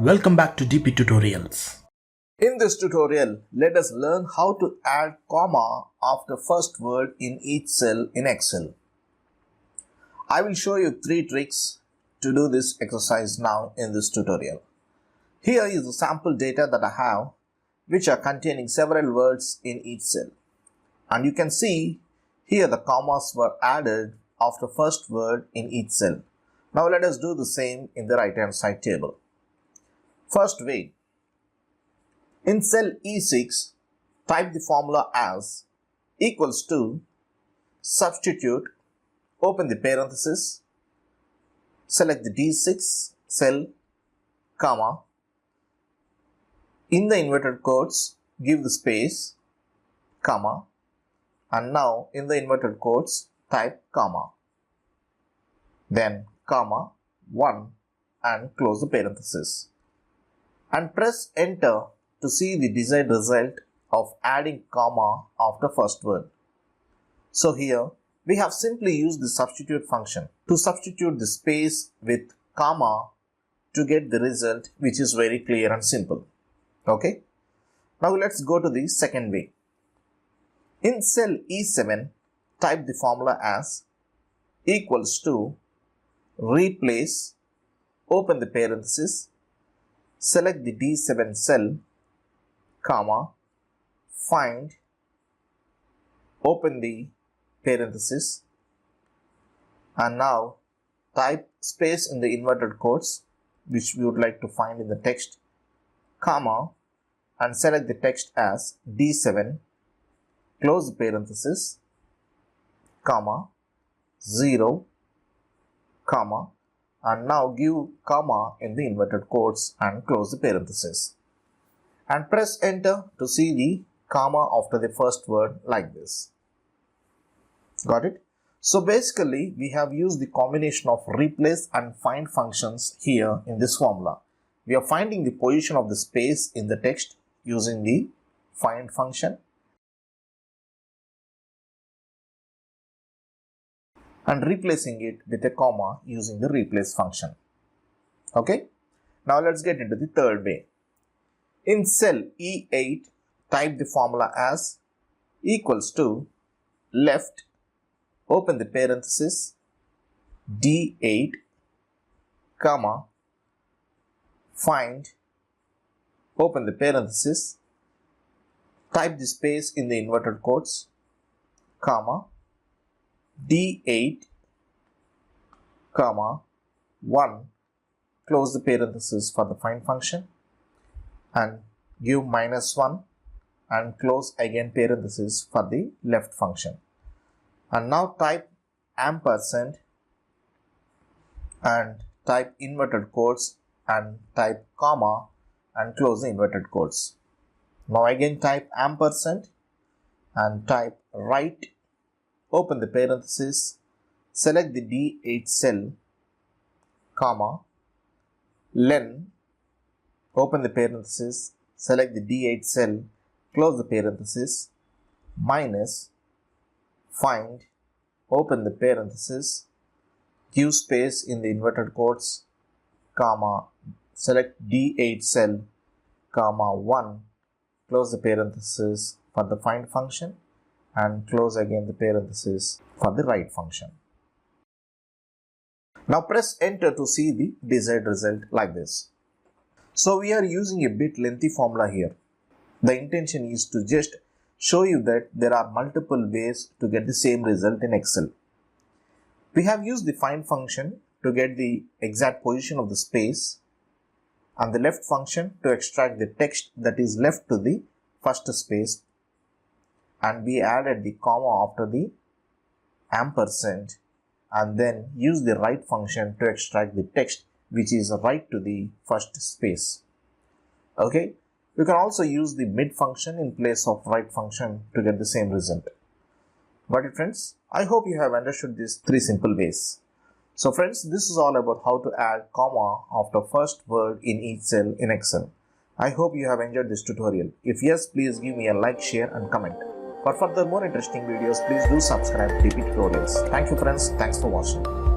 Welcome back to dptutorials. In this tutorial, let us learn how to add comma after first word in each cell in Excel. I will show you 3 tricks to do this exercise now in this tutorial. Here is the sample data that I have, which are containing several words in each cell. And you can see here the commas were added after first word in each cell. Now let us do the same in the right hand side table. First way, in cell E6, type the formula as equals to, substitute, open the parenthesis, select the D6 cell, comma, in the inverted quotes, give the space, comma, and now in the inverted quotes, type comma, then comma, 1 and close the parenthesis. And press enter to see the desired result of adding comma after first word. So here we have simply used the substitute function to substitute the space with comma to get the result, which is very clear and simple. Okay. Now let's go to the second way. In cell E7, type the formula as equals to, replace, open the parenthesis, select the D7 cell, comma, find, open the parenthesis, and now type space in the inverted quotes, which we would like to find in the text, comma, and select the text as D7, close the parenthesis, comma, 0, comma, and now give comma in the inverted quotes and close the parenthesis. And press enter to see the comma after the first word like this. Got it? So basically we have used the combination of replace and find functions here in this formula. We are finding the position of the space in the text using the find function and replacing it with a comma using the replace function. Okay. Now let's get into the third way. In cell E8, type the formula as equals to, left, open the parenthesis, D8, comma, find, open the parenthesis, type the space in the inverted quotes, comma, D8, comma, 1, close the parenthesis for the find function and give -1 and close again parenthesis for the left function. And now type ampersand and type inverted quotes and type comma and close the inverted quotes. Now again type ampersand and type right, open the parenthesis, select the D8 cell, comma, len, open the parenthesis, select the D8 cell, close the parenthesis, minus, find, open the parenthesis, give space in the inverted quotes, comma, select D8 cell, comma, 1, close the parenthesis for the find function and close again the parenthesis for the right function. Now press enter to see the desired result like this. So we are using a bit lengthy formula here. The intention is to just show you that there are multiple ways to get the same result in Excel. We have used the find function to get the exact position of the space and the left function to extract the text that is left to the first space, and we added the comma after the ampersand and then use the right function to extract the text which is right to the first space. Okay, you can also use the mid function in place of right function to get the same result. Got it, friends? I hope you have understood these 3 simple ways. So friends, this is all about how to add comma after first word in each cell in Excel. I hope you have enjoyed this tutorial. If yes, please give me a like, share and comment. For further more interesting videos, please do subscribe to dptutorials. Thank you friends. Thanks for watching.